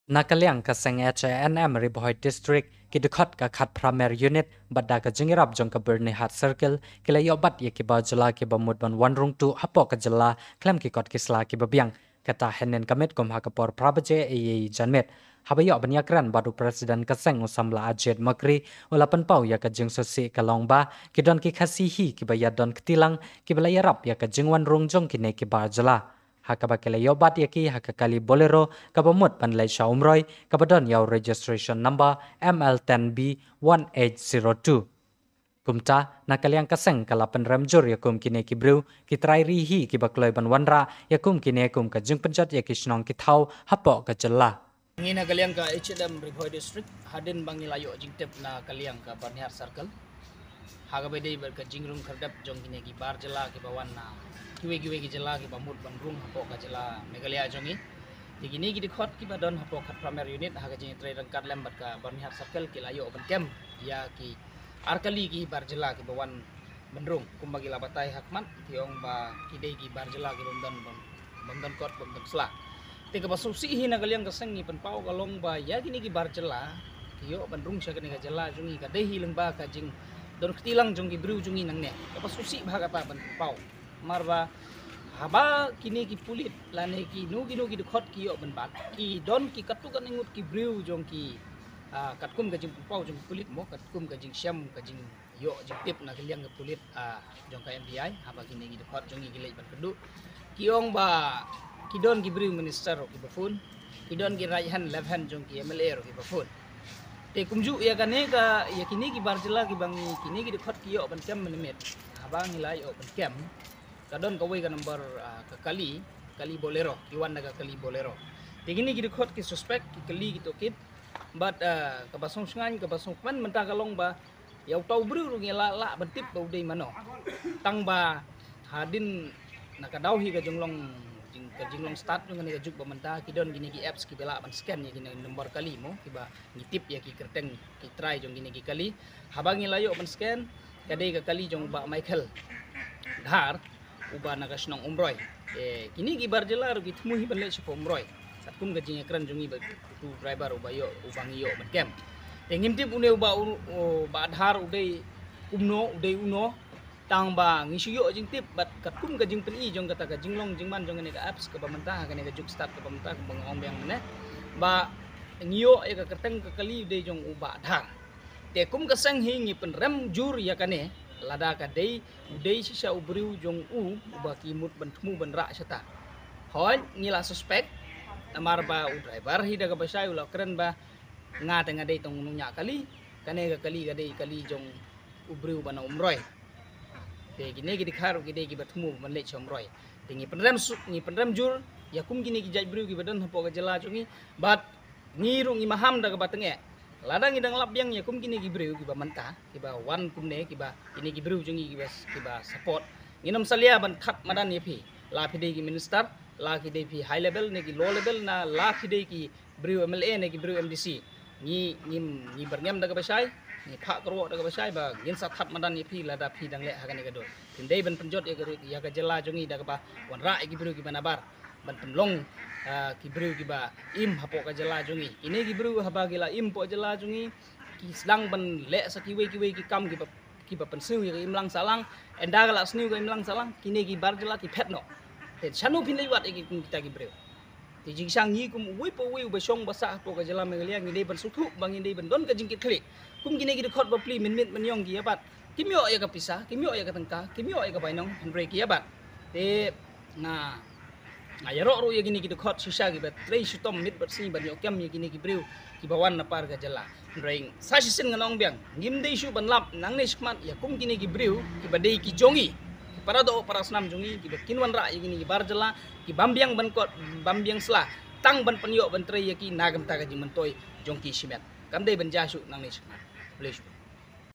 Nakaliang kaseng HNM Riboy District kidukhat ka khat primary unit badda ka jingirap jong ka Bernie Hat Circle kila yobat ye ki ba jala ki ba mudban wanrung tu hapo ka jala klem ki kot kisla ki babiang kata henen kamet kom ha ka por prabaje e janmet habayo banyakran badu presiden kaseng usamla ajet makri ulapan pau ya ka jing sosi ka longba kidon ki khasihi ki ba yadon ktilang ki bala yarap ya ka jing wanrung jong ki ne ki ba jala hakaba kele yobat yaki hakakali bolero kabamut panlai shaumroi kabadon yaw registration number ML10B 1802 kumta nakaliang kaseng kalapan ramjur yakum kine kibru kitrai rihi kibakloi banwanra yakum kine kum ka jing penjat yaki snong kithau hapo ka jella ngina kaliang ka HDM Riboy District hadin bangilayo jingtep na kaliang ka Barniar Circle hagabe dei ber ka jingrung khardap jong kine ki bar jela ki bawan na kiwe ki jela ki bamut bandrung hapo ka jela megalia jongi digini ki dikhot ki badon hapo khat primary unit haga jing trai rangkat lembat ka Barniar Circle ki layo open camp ya ki arkali ki bar jela ki bawan bandrung kumbagi labatai hakmat tiong ba kidei ki bar jela ki bomdan kot bomdan sla tiga basusi hina kaliang kaseng ni penpau kalong ba ya gini ki bar jela kiyo bandrung sya kene ka jela jungi ka dehi lengba ka jing don ketilang jong ki bru jungi nang ne ka basusi bha kata penpau marba haba kini ki pulit lane ki nugi dikhot kiyo benbat ki don ki katukan ingut ki bru jong ki katkum ka jing penpau jong pulit mo katkum ka jing syam ka jing yo jing tip na kaliang ka pulit jong ka MPI haba kini ki dikhot jongi gilai ban kedu kiong ba kidon ki bring minister ki bafun kidon ki right hand left hand jong ki MLA ro ki bafun te kumju ya kane ka ya kini ki barjela ki bang kini ki dekhot ki yo ban kem menemet abang nilai yo ban kem kadon ka wei ka number ka kali bolero ki wan naga kali bolero te kini ki dekhot ki suspect ki kali ki tokit but ka basong sungan ka basong man menta kalong ba ya tau bru ro ngela la bentip ba udai mano tang ba hadin nakadauhi ka jonglong jinglong start yung nga juk bamanta kidon gini ki apps ki bela ban scan ya gini nomor kali mo kiba ngitip ya ki kerteng ki try jong gini ki kali habang layo ban scan kadai ka kali jong ba Michael dhar uba nagasnong umroy kini ki barjela ru ki tmuhi ban le sipo umroy satkum ga jing ekran jongi ba tu driver uba yo ubang yo ban kem ngimtip une uba dhar udai uno tang ba ngisuyo jing tip bat katkum ka jing peni jong kata ka jinglong jingman jong ne ka apps ka bamanta ka ne ka juk start ka bamanta ka bang ombang ne ba ngiyo e ka kerteng ka kali de jong uba dhar te kum ka sang hi ngi pen rem jur ya kane lada ka dei sisa ubriu jong uba ki mut ban thmu ban ra sata hon ngila suspect amar ba driver hi daga basai ula keren ba nga tenga dei tong nya kali kane ka kali ka dei kali jong ubriu bana umroy te gini ki dikharu ki dei ki batmu man le chomroy tingi penrem jur ya kum gini ki jajbru ki badan hapo ka jela chungi bat ngiru ngi maham daga batenge ladang idang lapyang ya kum gini ki bru ki ba manta ki ba wan kum ne ki ba ini ki bru chungi ki ba support nginam salia ban khat madan yepi la phi dei ki minister la ki dei phi high level ne ki low level na la phi dei ki bru MLA ne ki bru MDC ni berngem daga basai ni phak ro daga basai ba ngin sa that madan ni phi lada phi dang le hagani ga do tindai ban penjot ya ga jela jongi daga ba wan ra ki bru ki banabar ban penlong ki bru ki ba im hapo ka jela jongi ini ki bru haba gila im po jela jongi ki slang ban le sa ki we ki kam ki ba pensiu ya im lang salang enda gala sniu ga im lang salang kini ki bar jela ki phet no te chanu phin lei wat kita ki bru ti jing sang yi kum ui po ui ba song ba sa po ka jela melia ngi dei ban suthu bang ngi dei ban don ka jingkit khli kum gini ki dekhot ba pli min man yong ki abat kimyo ya ka pisa kimyo ya ka tangka kimyo ya ka bainong andre ki abat te na ayaro ro ya gini ki dekhot sisa ki ba trei sutom mit bat si ban yo kem ya gini ki breu ki bawan na par ka jela andre sa sisin nganong biang ngim dei su ban lap nang ne skmat ya kum gini ki breu ki ba dei ki jongi para do para snam jongi ki ba kinwan ra ya gini ki bar jela ki bambiang ban kot bambiang sla tang ban penyo ban trei ya ki nagam ta ka jing mentoy jong ki simet kam dei ban jasu nang ne skmat please